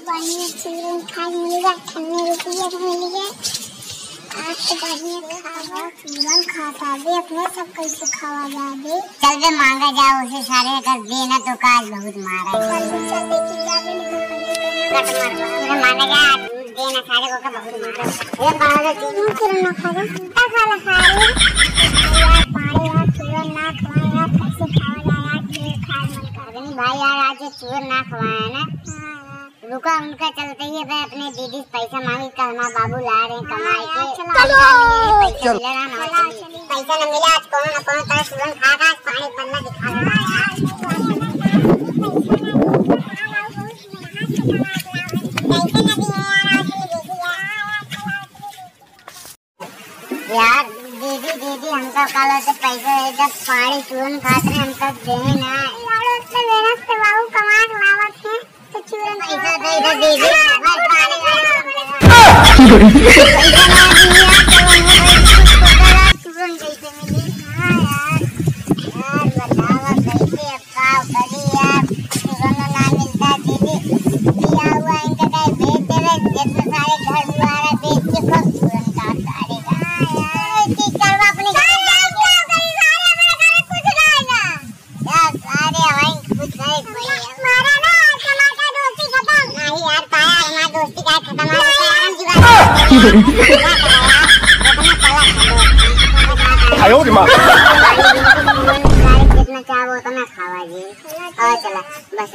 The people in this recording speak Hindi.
बढ़िया चूरन खा मिलेगा, ठन्ने रुपये मिलेगा। आज तो बढ़िया खावा चूरन खाता दे अपने सब कैसे खावा जा दे। चल बे मांगा जाओ उसे सारे कर देना तो काज बहुत मारा है। चल देखी जावे कट मार मांगा जा देना सारे को का बहुत मारा। ये बाहर से तू चूरन ना खा जा ता खाला खा रे यार पाड़े यार चूरन ना खवा यार कैसे खावा जा यार ये खा मन कर नहीं भाई यार आज चूरन ना खवाया ना। रुका उनका चलते ही भाई अपने दीदी पैसा मांगी कहना बाबू ला रहे कमाई के चलो पैसा न मिला आज कौन न कौन तरह चूरन खा खा पानी पन्ना दिखा रहा यार दीदी हमको कल से पैसे जब पानी चूरन खाते हैं हम तब देने ना यार उससे मेहनत से बाबू कमा के लावत है तो चूरन पैसा दे इधर दीदी बस पानी चूरन कैसे मिली। हाँ यार बताओ कैसे अब खाओ करी यार चूरन ना मिलता दीदी दिया हुआ इनका कहीं बेच देवे जितने सारे घर द्वार बेच के सब चूरन काट डालेगा। यार की करवा अपने घर जाके करी सारे अपने घर कुछ डालना यार सारे भाई कुछ नहीं मारा ना टमाटर दोस्ती खत्म नहीं यार पाया हमारी दोस्ती का खत्म हो गया हम जीवा आयो रे मां जितना चाहो उतना खावा जी और चला बस।